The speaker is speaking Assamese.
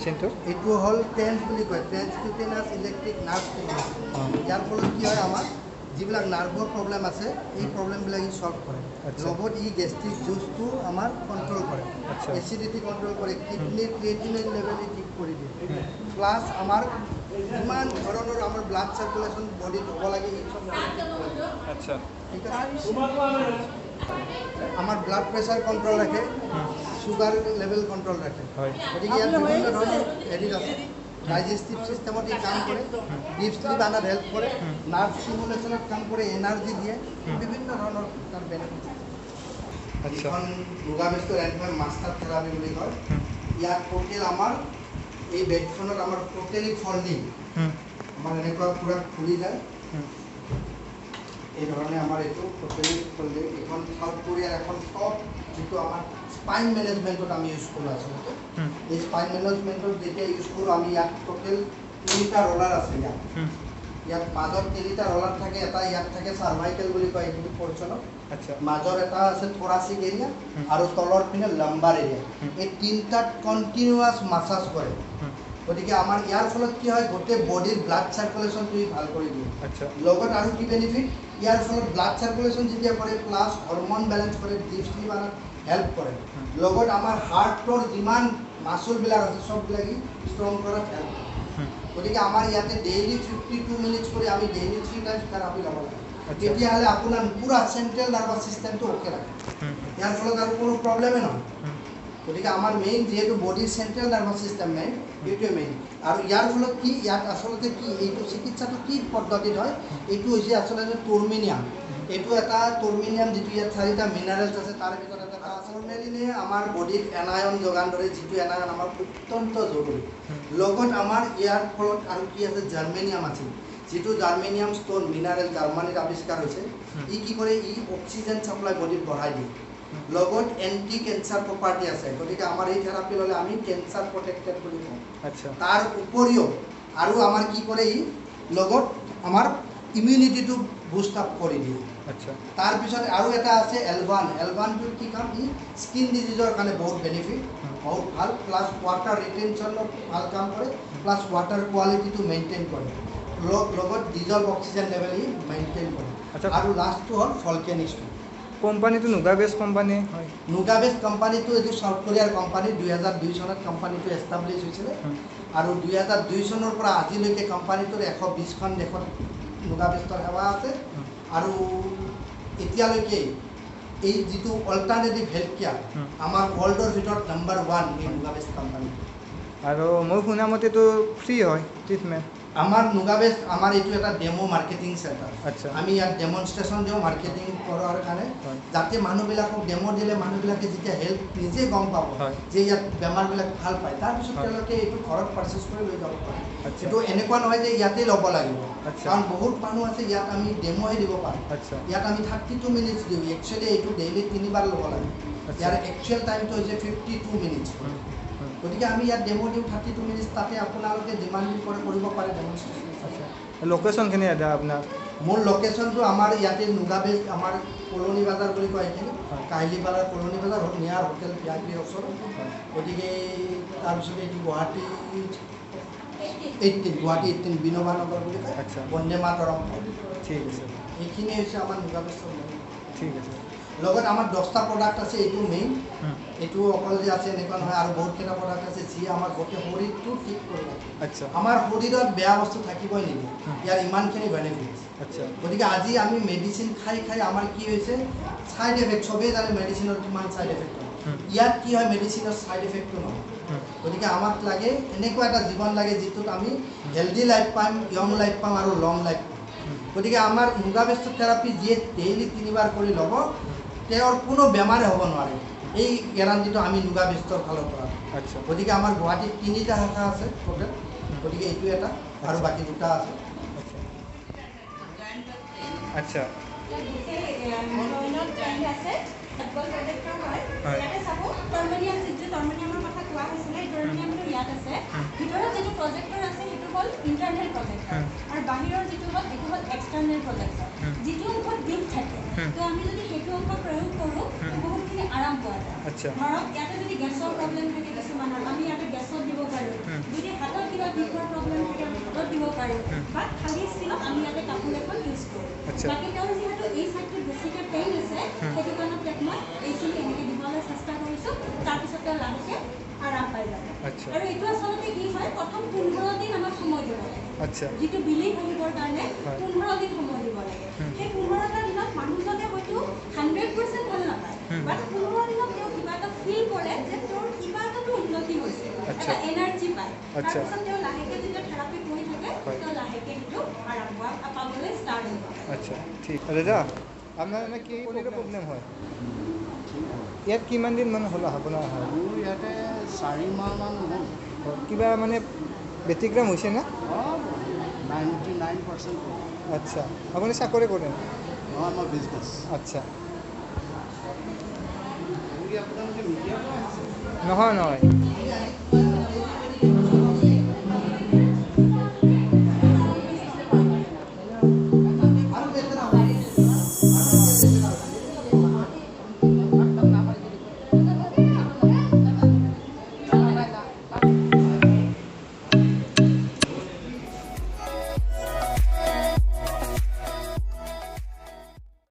মেচিনটো এইটো হ'ল ট্ৰেন্স বুলি কয়, ট্ৰেন্সকিউটেনাছ ইলেক্ট্ৰিক নাৰ্ভ ষ্টিমুলেশ্যন। ইয়াৰ ফলত কি হয়, আমাৰ যিবিলাক নাৰ্ভৰ প্ৰব্লেম আছে এই প্ৰব্লেমবিলাক ই ছল্ভ কৰে। লগত ই গেষ্ট্ৰিক জুচটো আমাৰ কণ্ট্ৰল কৰে, এচিডিটি কণ্ট্ৰল কৰে, কিডনিৰ ক্ৰিয়েটিনিন লেভেল ই ঠিক কৰি দিয়ে। প্লাছ আমাৰ যিমান ধৰণৰ আমাৰ ব্লাড চাৰ্কুলেশ্যন বডিত হ'ব লাগে এই চব আচ্ছা ঠিক আছে। আমাৰ ব্লাড প্ৰেছাৰ কণ্ট্ৰল ৰাখে, চুগাৰ লেভেল কণ্ট্ৰল ৰাখে। গতিকে ইয়াত বিভিন্ন ধৰণৰ হেৰি আছে। ডাইজেষ্টিভ চিষ্টেমত ই কাম কৰে, ডিপ শ্লিপ আনাত হেল্প কৰে, নাৰ্ভ ষ্টিমুলেশ্যনত কাম কৰে, এনাৰ্জি দিয়ে, বিভিন্ন ধৰণৰ তাৰ বেনিফিট। যিখন যোগাবেশটোৰ এণ্ড মাষ্টাৰ থেৰাপি বুলি কয়, ইয়াত টোটেল আমাৰ এই বেডখনত আমাৰ টোটেলি ফল্ডিং আমাৰ এনেকুৱা পূৰা খুলি যায়। এই ধৰণে আমাৰ এইটো টোটেলি ফল্ডিং। এইখন চাউথ কোৰিয়াৰ এখন টপ যিটো আমাৰ স্পাইন মেনেজমেণ্টত আমি ইউজ কৰোঁ আচলতে। এই স্পাইন মেনেজমেণ্টত যেতিয়া ইউজ কৰোঁ আমি ইয়াত টোটেল 3টা ৰলাৰ আছে। ইয়াত মাজত 3টা ৰলাৰ থাকে। এটা ইয়াত থাকে চাৰ্ভাইকেল বুলি কয় এইখিনি পৰ্চনত, মাজৰ এটা আছে থোৰাচিক এৰিয়া আৰু তলৰ পিনে লাম্বাৰ এৰিয়া। এই 3টাত কণ্টিনিউৱাছ মাছাজ কৰে। গতিকে আমাৰ ইয়াৰ ফলত কি হয়, গোটেই বডিৰ ব্লাড চাৰ্কুলেশ্যনটো ভাল কৰি দিয়ে। লগত আৰু কি বেনিফিট, ইয়াৰ ফলত ব্লাড চাৰ্কুলেশ্যন যেতিয়া কৰে প্লাছ হৰমন বেলেঞ্চ কৰে, ডিপ শ্লিপ আনাত হেল্প কৰে। লগত আমাৰ হাৰ্টৰ যিমান মাচুলবিলাক আছে চববিলাকে ষ্ট্ৰং কৰাত হেল্প কৰে। গতিকে আমাৰ ইয়াতে ডেইলি 52 মিনিটছ কৰি আমি ডেইলি 3 টাইমছ থেৰাপি ল'ব লাগে। তেতিয়াহ'লে আপোনাৰ পুৰা চেণ্ট্ৰেল নাৰ্ভাছ চিষ্টেমটো অ'কে ৰাখে। ইয়াৰ ফলত আৰু কোনো প্ৰব্লেমেই নহয়। গতিকে আমাৰ মেইন যিহেতু বডিৰ চেণ্ট্ৰেল নাৰ্ভাছ চিষ্টেম মেইন, এইটোৱে মেইন। আৰু ইয়াৰ ফলত কি, ইয়াত আচলতে কি এইটো চিকিৎসাটো কি পদ্ধতিত হয়, এইটো হৈছে আচলতে টৰ্মেনিয়াম। এইটো এটা টৰ্মেনিয়াম যিটো ইয়াত 4টা মিনাৰেলছ আছে তাৰ ভিতৰত এটা আছে। টৰ্মেলিনে আমাৰ বডিত এনায়ন যোগান ধৰে, যিটো এনায়ন আমাৰ অত্যন্ত জৰুৰী। লগত আমাৰ ইয়াৰ ফলত আৰু কি আছে, জাৰ্মেনিয়াম আছে, যিটো জাৰ্মেনিয়াম ষ্ট'ন মিনাৰেল জাৰ্মানীত আৱিষ্কাৰ হৈছে। ই কি কৰে, ই অক্সিজেন ছাপ্লাই বডিত বঢ়াই দিয়ে। লগত এণ্টি কেঞ্চাৰ প্ৰপাৰ্টি আছে। গতিকে আমাৰ এই থেৰাপি ল'লে আমি কেঞ্চাৰ প্ৰটেক্টেড বুলি কওঁ। তাৰ উপৰিও আৰু আমাৰ কি কৰে, ই লগত আমাৰ ইমিউনিটিটো বুষ্ট আপ কৰি দিয়ে। তাৰপিছত আৰু এটা আছে এলভান। এলভানটোৰ কি কাম, ই স্কিন ডিজিজৰ কাৰণে বহুত বেনিফিট, বহুত ভাল। প্লাছ ৱাটাৰ ৰিটেনশ্যনত ভাল কাম কৰে, প্লাছ ৱাটাৰ কোৱালিটিটো মেইনটেইন কৰে। লগত ডিজলভ অক্সিজেন লেভেল ই মেইনটেইন কৰে। আৰু লাষ্টটো হ'ল ভলকেনিছটো। কোম্পানীটো নুগাবেছ কোম্পানী হয়। নুগাবেছ কোম্পানীটো এইটো চাউথ কোৰিয়াৰ কোম্পানী। 2002 চনত কোম্পানীটো এষ্টাব্লিছ হৈছিলে। আৰু 2002 চনৰ পৰা আজিলৈকে কোম্পানীটোৰ 120খন দেশত নুগাবেষ্টৰ সেৱা আছে। আৰু এতিয়ালৈকে এই যিটো অল্টাৰনেটিভ হেল্থ কেয়াৰ আমাৰ ৱৰ্ল্ডৰ ভিতৰত নম্বৰ 1 এই নুগাবেষ্ট কোম্পানী। আৰু মই শুনা মতেতো ফ্ৰী হয় ট্ৰিটমেণ্ট। আমাৰ নুগাবেষ্ট আমাৰ এইটো এটা ডেমো মাৰ্কেটিং চেণ্টাৰ। আমি ইয়াত ডেমনষ্ট্ৰেশ্যন দিওঁ মাৰ্কেটিং কৰাৰ কাৰণে, যাতে মানুহবিলাকক ডেমো দিলে মানুহবিলাকে যেতিয়া হেল্থ নিজে গম পাব যে ইয়াত বেমাৰবিলাক ভাল পায়, তাৰপিছত তেওঁলোকে এইটো ঘৰত পাৰ্চেছ কৰি লৈ যাব পাৰে। এইটো এনেকুৱা নহয় যে ইয়াতেই ল'ব লাগিব, কাৰণ বহুত মানুহ আছে ইয়াত আমি ডেমোহে দিব পাৰোঁ। ইয়াত আমি 32 মিনিটছ দিওঁ। একচুৱেলি এইটো ডেইলি 3 বাৰ ল'ব লাগে। ইয়াৰ একচুৱেল টাইমটো হৈছে 52 মিনিটছ। গতিকে আমি ইয়াত ডেমো দিওঁ 32 মিনিটছ। তাতে আপোনালোকে যিমান দিন কৰে কৰিব পাৰে ডেমনষ্ট্ৰেশ্যন। লোকেশ্যনখিনি এতিয়া আপোনাৰ? মোৰ লোকেশ্যনটো আমাৰ ইয়াতে নুগাবেষ্ট আমাৰ কলনী বজাৰ বুলি কয় এইখিনি, কাহিলীপাৰাৰ কলনী বজাৰ নিয়াৰ হোটেল পিয়াগিৰ ওচৰত। গতিকে তাৰপিছত এইটো গুৱাহাটী 18 বিনোবা নগৰ বুলি কয়, বন্দে মাতৰম। ঠিক আছে, এইখিনি হৈছে আমাৰ নুগাবেষ্টৰ মেইন। ঠিক আছে। লগত আমাৰ 10টা প্ৰডাক্ট আছে। এইটো মেইন, এইটো অকল যে আছে এনেকুৱা নহয়, আৰু বহুতকেইটা প্ৰডাক্ট আছে যিয়ে আমাৰ গোটেই শৰীৰটো ঠিক কৰি ৰাখে। আমাৰ শৰীৰত বেয়া বস্তু থাকিবই নিদিয়ে। ইয়াৰ ইমানখিনি বেনিফিটছ। গতিকে আজি আমি মেডিচিন খাই খাই আমাৰ কি হৈছে, ছাইড এফেক্ট। চবেই জানে মেডিচিনৰ কিমান ছাইড এফেক্ট হয়। ইয়াত কি হয়, মেডিচিনৰ ছাইড এফেক্টটো নহয়। গতিকে আমাক লাগে এনেকুৱা এটা জীৱন লাগে যিটোত আমি হেল্ডি লাইফ পাম, য়ং লাইফ পাম আৰু লং লাইফ পাম। গতিকে আমাৰ নুগাবেষ্ট থেৰাপি যিয়ে ডেইলি 3 বাৰ কৰি ল'ব, তেওঁৰ কোনো বেমাৰে হ'ব নোৱাৰে। এই গেৰাণ্টিটো আমি নুগাবেষ্টৰ ফালৰ পৰা। গতিকে আমাৰ গুৱাহাটীত 3টা শাখা আছে টোটেল। গতিকে এইটো এটা আৰু বাকী 2টা আছে। আচ্ছা, টৰ্মেনিয়াম যিটো টৰ্মেনিয়ামৰ কথা কোৱা হৈছিলে, এই টৰ্মেনিয়ামটো ইয়াত আছে। ভিতৰত যিটো প্ৰজেক্টৰ আছে সেইটো হ'ল ইণ্টাৰনেল প্ৰজেক্টৰ, আৰু বাহিৰৰ যিটো হ'ল সেইটো হ'ল এক্সটাৰ্নেল প্ৰজেক্টৰ। যিটো অংশত বিল থাকে, তো আমি যদি সেইটো অংশ প্ৰয়োগ কৰোঁ বহুতখিনি আৰাম পোৱা যায়। আচ্ছা। ধৰক ইয়াতে যদি গেছৰ প্ৰব্লেম থাকে কিছুমানৰ, আমি ইয়াতে গেছত দিব পাৰোঁ। যদি হাতত কিবা বিষৰ প্ৰব্লেম থাকে আমি হাতত দিব পাৰোঁ। বা খালী স্কিনত আমি ইয়াতে কাপোৰ এখন ইউজ কৰোঁ। আচ্ছা। বাকী তেওঁৰ যিহেতু এই চাইডটোত বেছিকৈ পেইন আছে, সেইটো কাৰণত তেওঁক মই এইখিনি এনেকৈ দিবলৈ চেষ্টা কৰিছোঁ। তাৰপিছত তেওঁ লাহেকৈ আৰাম পাই যাব। আচ্ছা। আৰু এইটো আচলতে কি হয়, প্ৰথম 15 দিন আমাক সময় দিব লাগে। আচ্ছা। যিটো বিলিং আহিবৰ কাৰণে হয়। 15 দিন সময় দিব লাগে। সেই 15টা দিনত মানুহজনে হয়তো 100% ভাল নাপায়, বাট 15 দিনত তেওঁ কিবা এটা ফিল কৰে যে তেওঁৰ কিবা এটাতো উন্নতি হৈছে, আচ্ছা। এটা এনাৰ্জি পায়। আচ্ছা। তাৰপিছত তেওঁ লাহেকৈ যেতিয়া থেৰাপি কৰি থাকে, হয়। তেওঁ লাহেকৈ সেইটো আৰাম পাবলৈ ষ্টাৰ্ট হ'ব। আচ্ছা, ঠিক দাদা, আপোনাৰ মানে কি প্ৰব্লেম হয়? ইয়াত কিমান দিন মানে হ'ল আপোনাৰ? মোৰ ইয়াতে 4 মাহমান হ'ল। কিবা মানে ব্যতিক্ৰম হৈছে না? 99% হ'ল। আচ্ছা, আপুনি চাকৰি কৰে? নহয়, মই বিজনেছ। আচ্ছা। আপোনালোকে মিডিয়াৰ পৰা আহিছে? নহয় নহয়